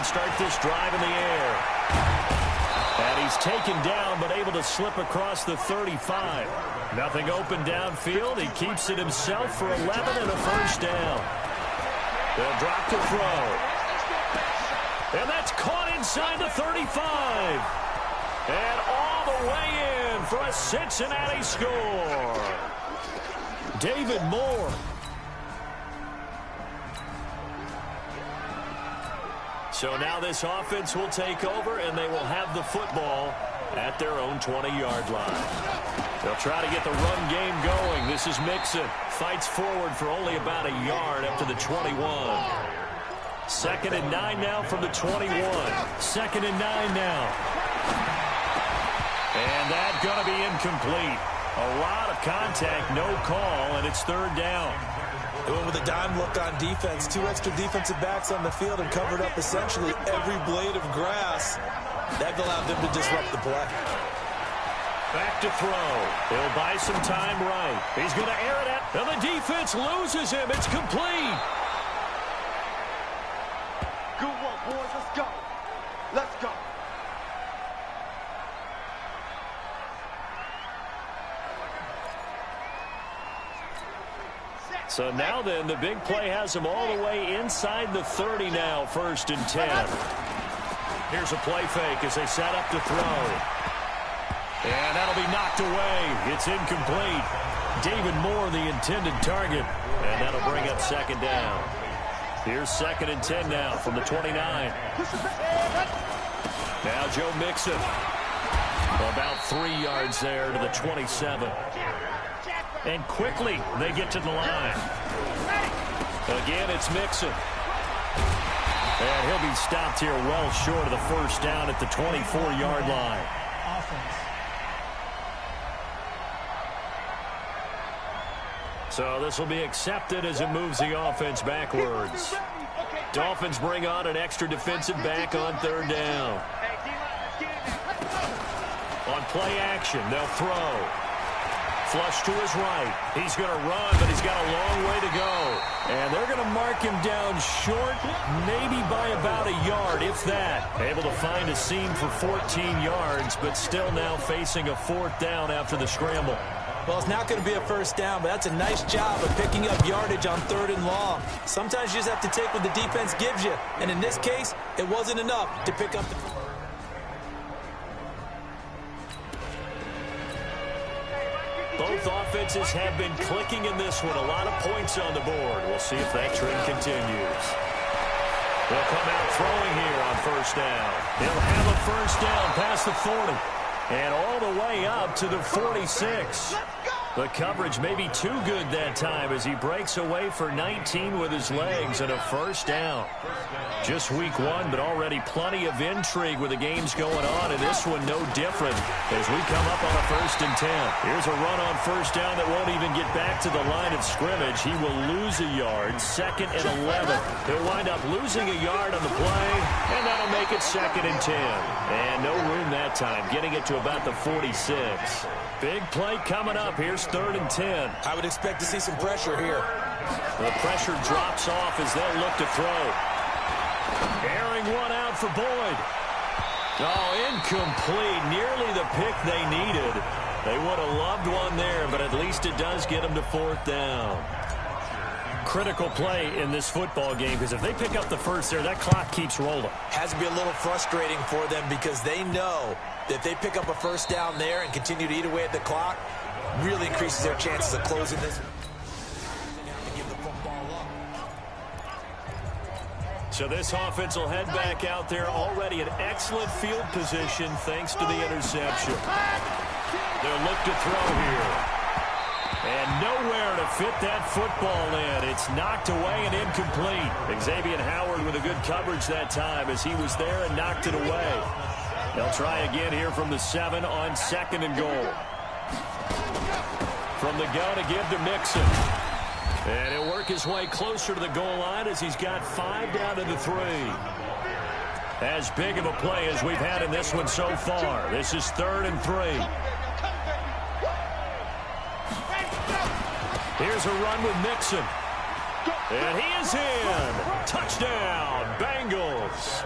start this drive in the air. And he's taken down, but able to slip across the 35. Nothing open downfield. He keeps it himself for 11 and a first down. They'll drop to throw. And that's caught inside the 35. And all the way in for a Cincinnati score. David Moore. So now this offense will take over, and they will have the football at their own 20-yard line. They'll try to get the run game going. This is Mixon. Fights forward for only about a yard up to the 21. 2nd and 9 now from the 21. 2nd and 9 now. And that's going to be incomplete. A lot of contact, no call, and it's 3rd down. Going with a dime look on defense. 2 extra defensive backs on the field and covered up essentially every blade of grass. That allowed them to disrupt the play. Back to throw. He'll buy some time right. He's going to air it out. And the defense loses him. It's complete. Good one, boys. Let's go. Let's go. So now then, the big play has him all the way inside the 30 now, 1st and 10. Here's a play fake as they set up to throw. And that'll be knocked away. It's incomplete. David Moore, the intended target. And that'll bring up 2nd down. Here's 2nd and 10 now from the 29. Now Joe Mixon. About 3 yards there to the 27. And quickly, they get to the line. Again, it's Mixon. And he'll be stopped here well short of the 1st down at the 24-yard line. So this will be accepted as it moves the offense backwards. Dolphins bring on an extra defensive back on 3rd down. On play action, they'll throw. Flush to his right. He's going to run, but he's got a long way to go. And they're going to mark him down short, maybe by about a yard, if that. Able to find a seam for 14 yards, but still now facing a 4th down after the scramble. Well, it's not going to be a 1st down, but that's a nice job of picking up yardage on 3rd and long. Sometimes you just have to take what the defense gives you. And in this case, it wasn't enough to pick up the... Both offenses have been clicking in this one. A lot of points on the board. We'll see if that trend continues. They'll come out throwing here on 1st down. He'll have a 1st down past the 40. And all the way up to the 46. The coverage may be too good that time as he breaks away for 19 with his legs and a 1st down. Just week 1, but already plenty of intrigue with the games going on, and this one no different as we come up on a 1st and 10. Here's a run on 1st down that won't even get back to the line of scrimmage. He will lose a yard, 2nd and 11. He'll wind up losing a yard on the play, and that'll make it 2nd and 10. And no room that time, getting it to about the 46. Big play coming up. Here's 3rd and 10. I would expect to see some pressure here. The pressure drops off as they'll look to throw. Airing one out for Boyd. Oh, incomplete. Nearly the pick they needed. They would have loved one there, but at least it does get them to 4th down. Critical play in this football game, because if they pick up the 1st there, that clock keeps rolling. Has to be a little frustrating for them because they know that if they pick up a 1st down there and continue to eat away at the clock, really increases their chances of closing this. So this offense will head back out there, already in excellent field position thanks to the interception. They'll look to throw here. And nowhere to fit that football in. It's knocked away and incomplete. Xavier Howard with a good coverage that time as he was there and knocked it away. They'll try again here from the 7 on 2nd and goal. From the gun to give to Mixon. And he'll work his way closer to the goal line as he's got 5 down to the 3. As big of a play as we've had in this one so far. This is 3rd and 3. Here's a run with Mixon. And he is in. Touchdown, Bengals.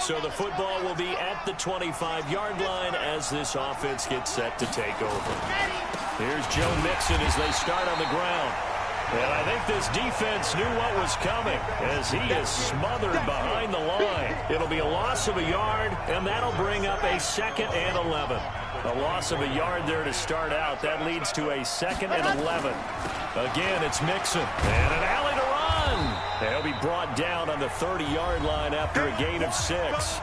So the football will be at the 25-yard line as this offense gets set to take over. Here's Joe Mixon as they start on the ground. And I think this defense knew what was coming as he is smothered behind the line. It'll be a loss of a yard, and that'll bring up a 2nd and 11. A loss of a yard there to start out. That leads to a 2nd and 11. Again, it's Mixon. And an alley to run. They'll be brought down on the 30-yard line after a gain of 6.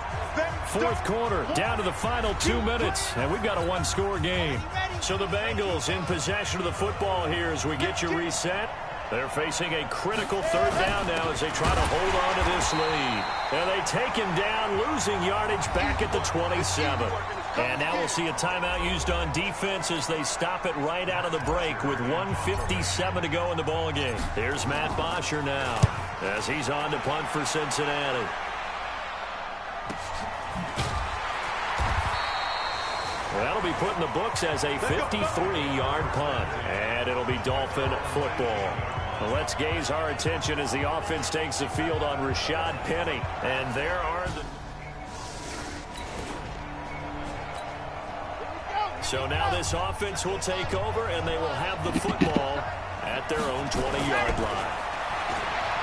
Fourth quarter, down to the final 2 minutes, and we've got a one-score game. So the Bengals in possession of the football here as we get you reset. They're facing a critical 3rd down now as they try to hold on to this lead. And they take him down, losing yardage back at the 27. And now we'll see a timeout used on defense as they stop it right out of the break with 1:57 to go in the ballgame. Here's Matt Bosher now as he's on to punt for Cincinnati. That'll be put in the books as a 53-yard punt. And it'll be Dolphin football. Well, let's gaze our attention as the offense takes the field on Rashad Penny. And there are the... So now this offense will take over, and they will have the football at their own 20-yard line.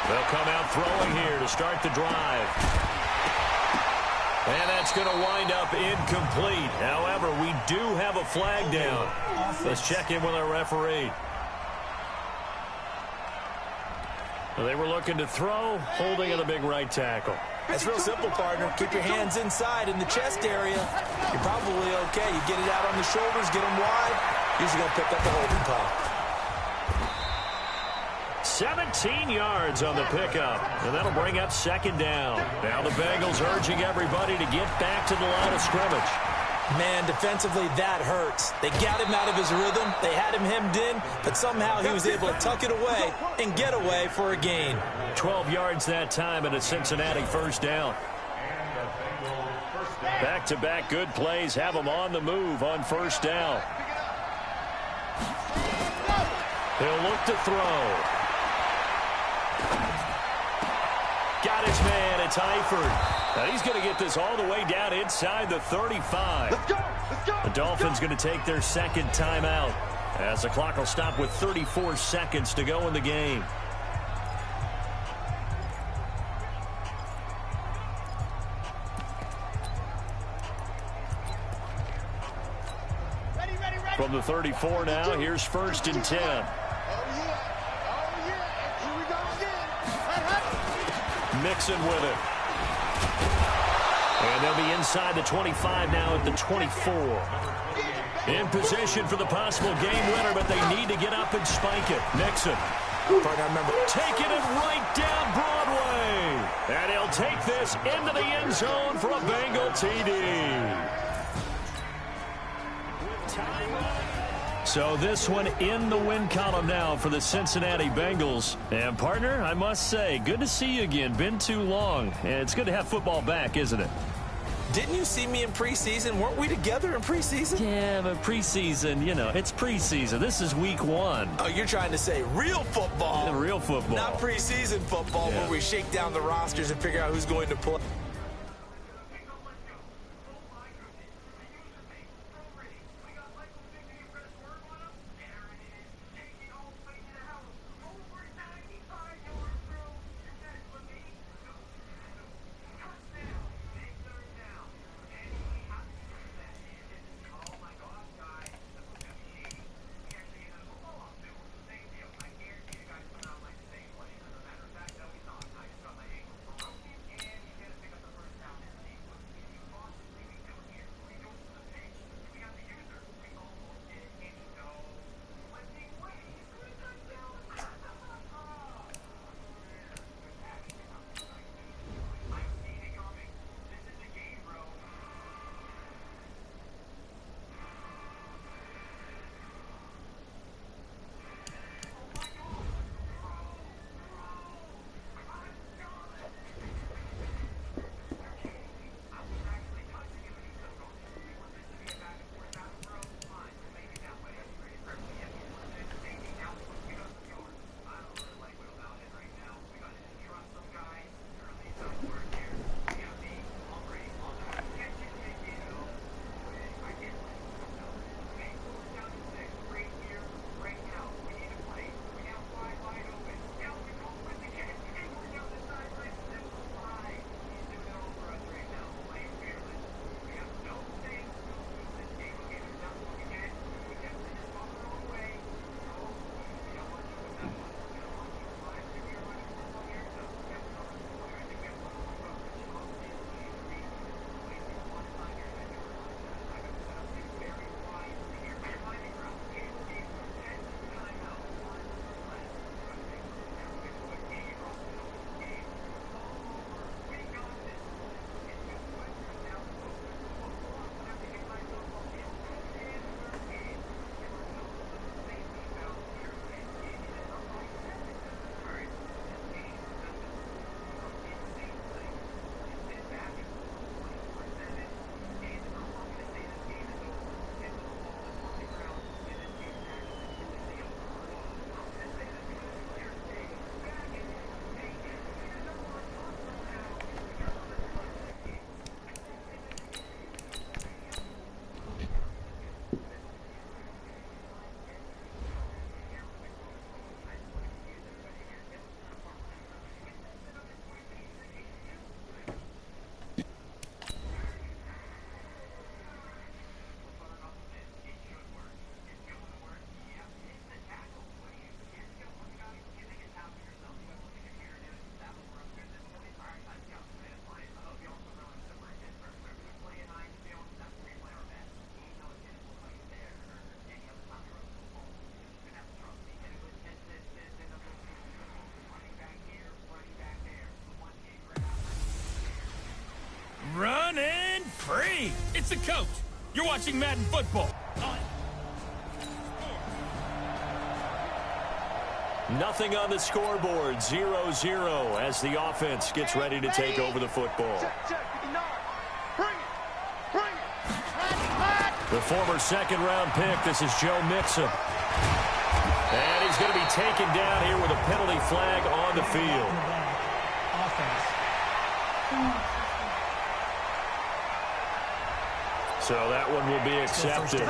They'll come out throwing here to start the drive. And that's going to wind up incomplete. However, we do have a flag down. Let's check in with our referee. Well, they were looking to throw, holding at the big right tackle. That's real simple, partner. Keep your hands inside in the chest area. You're probably okay. You get it out on the shoulders, get them wide. Usually going to pick up the holding call. 17 yards on the pickup, and that'll bring up 2nd down. Now the Bengals urging everybody to get back to the line of scrimmage. Man, defensively, that hurts. They got him out of his rhythm. They had him hemmed in, but somehow he was able to tuck it away and get away for a gain. 12 yards that time and a Cincinnati 1st down. Back-to-back good plays have them on the move on 1st down. He'll look to throw. Got his man. It's Eifert. Now he's going to get this all the way down inside the 35. Let's go. Let's go. The Dolphins going to take their 2nd timeout as the clock will stop with 34 seconds to go in the game. From the 34 now, here's 1st and 10. Mixon with it. And they'll be inside the 25 now at the 24. In position for the possible game winner, but they need to get up and spike it. Mixon. Taking it right down Broadway. And he'll take this into the end zone for a Bengal TD. So this one in the win column now for the Cincinnati Bengals. And, partner, I must say, good to see you again. Been too long. And it's good to have football back, isn't it? Didn't you see me in preseason? Weren't we together in preseason? Yeah, but preseason, you know, it's preseason. This is week 1. Oh, you're trying to say real football. Yeah, real football. Not preseason football where we shake down the rosters and figure out who's going to play. the coach. You're watching Madden football. Nothing on the scoreboard, 0-0 as the offense gets ready to take over the football. The former second-round pick, this is Joe Mixon. And he's going to be taken down here with a penalty flag on the field. So that one will be accepted.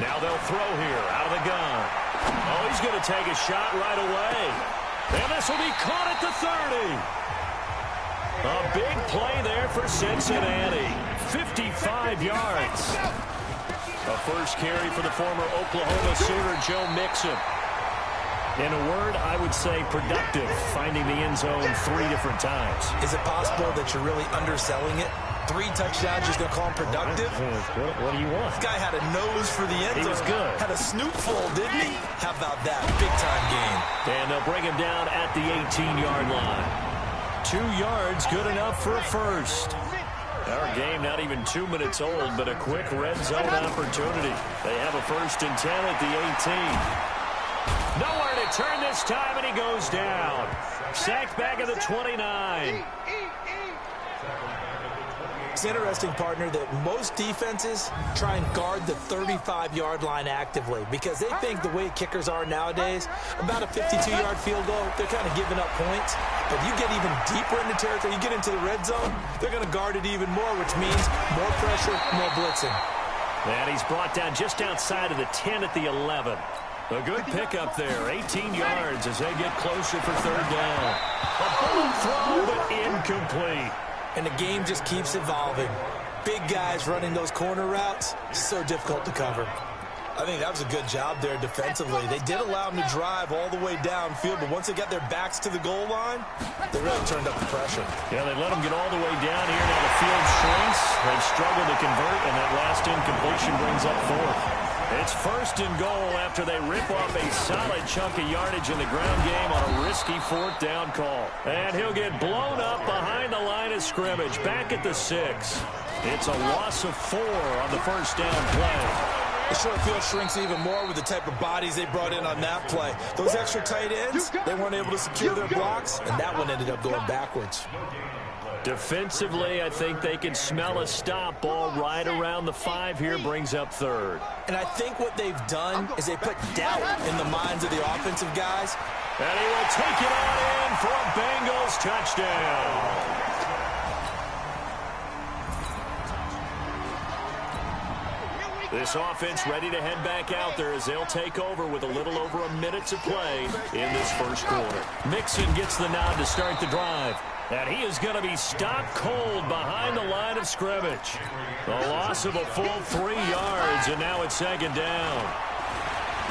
Now they'll throw here out of the gun. Oh, he's going to take a shot right away. And this will be caught at the 30. A big play there for Cincinnati. 55 yards. A first carry for the former Oklahoma Sooner, Joe Mixon. In a word, I would say productive, finding the end zone 3 different times. Is it possible that you're really underselling it? 3 touchdowns, just going to call him productive? What do you want? This guy had a nose for the end zone. He was good. Had a snootful, didn't he? How about that? Big-time game. And they'll bring him down at the 18-yard line. 2 yards, good enough for a first. Our game not even 2 minutes old, but a quick red zone opportunity. They have a 1st and 10 at the 18. Nowhere to turn this time, and he goes down. Sacked back at the 29. It's interesting, partner, that most defenses try and guard the 35-yard line actively because they think the way kickers are nowadays, about a 52-yard field goal, they're kind of giving up points. But you get even deeper into territory, you get into the red zone, they're going to guard it even more, which means more pressure, more blitzing. And he's brought down just outside of the 10 at the 11. A good pickup there, 18 yards as they get closer for 3rd down. A bullet throw, but incomplete. And the game just keeps evolving. Big guys running those corner routes, so difficult to cover. I think that was a good job there defensively. They did allow them to drive all the way downfield, but once they got their backs to the goal line, they really turned up the pressure. Yeah, they let them get all the way down here. Now the field shrinks. They've struggled to convert, and that last incompletion brings up 4th. It's 1st and goal after they rip off a solid chunk of yardage in the ground game on a risky 4th down call. And he'll get blown up behind the line of scrimmage, back at the 6. It's a loss of 4 on the 1st down play. The short field shrinks even more with the type of bodies they brought in on that play. Those extra tight ends, they weren't able to secure their blocks, and that one ended up going backwards. Defensively, I think they can smell a stop. Ball right around the 5 here, brings up 3rd. And I think what they've done is they put doubt in the minds of the offensive guys. And he will take it on in for a Bengals touchdown. This offense ready to head back out there as they'll take over with a little over a minute to play in this 1st quarter. Mixon gets the nod to start the drive. And he is going to be stopped cold behind the line of scrimmage. A loss of a full 3 yards, and now it's 2nd down.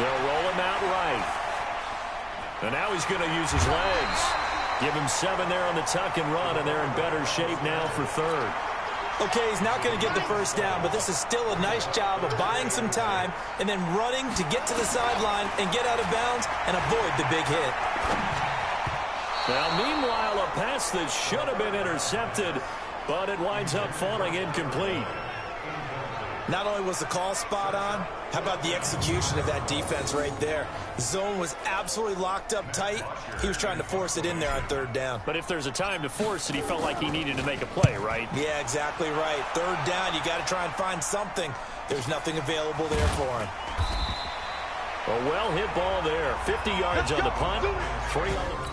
They'll roll him out right. And now he's going to use his legs. Give him 7 there on the tuck and run, and they're in better shape now for 3rd. Okay, he's not going to get the 1st down, but this is still a nice job of buying some time and then running to get to the sideline and get out of bounds and avoid the big hit. Now, meanwhile, a pass that should have been intercepted, but it winds up falling incomplete. Not only was the call spot on, how about the execution of that defense right there? The zone was absolutely locked up tight. He was trying to force it in there on 3rd down. But if there's a time to force it, he felt like he needed to make a play, right? Yeah, exactly right. 3rd down, you got to try and find something. There's nothing available there for him. A well-hit ball there. 50 yards on the punt. 3 on the...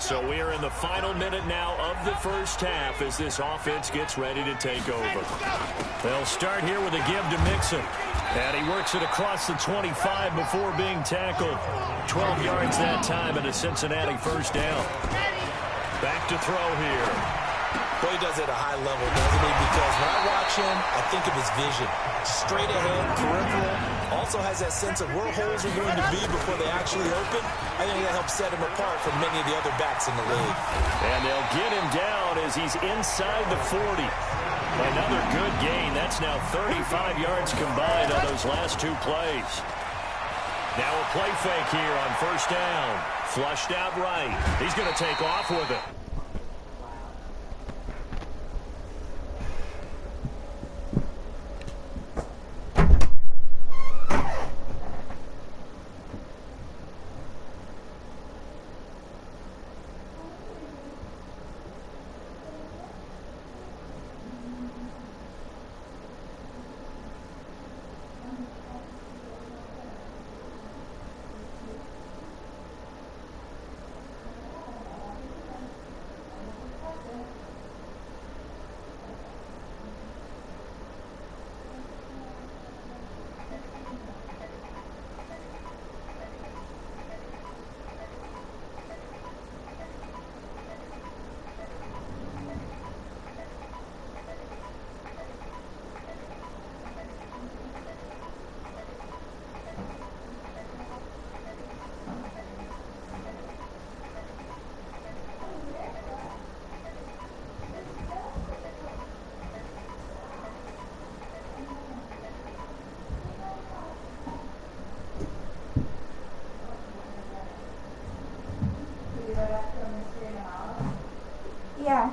So we are in the final minute now of the 1st half as this offense gets ready to take over. They'll start here with a give to Mixon. And he works it across the 25 before being tackled. 12 yards that time and a Cincinnati 1st down. Back to throw here. Boy, he does it at a high level, doesn't he? Because when I watch him, I think of his vision. Straight ahead, peripheral. Also has that sense of where holes are going to be before they actually open. I think that helps set him apart from many of the other backs in the league. And they'll get him down as he's inside the 40. Another good gain. That's now 35 yards combined on those last 2 plays. Now a play fake here on first down. Flushed out right. He's going to take off with it. Yeah.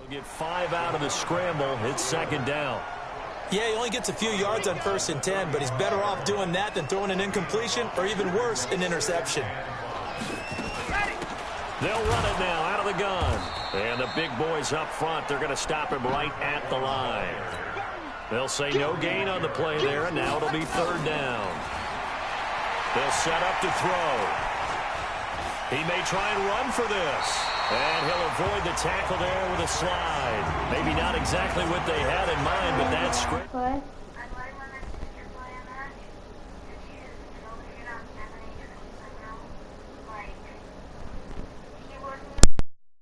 He'll get 5 out of the scramble. It's second down. Yeah, he only gets a few yards on 1st and 10, but he's better off doing that than throwing an incompletion or even worse, an interception. They'll run it now out of the gun. And the big boys up front, they're going to stop him right at the line. They'll say no gain on the play there, and now it'll be 3rd down. They'll set up to throw. He may try and run for this. And he'll avoid the tackle there with a slide. Maybe not exactly what they had in mind, but that's great.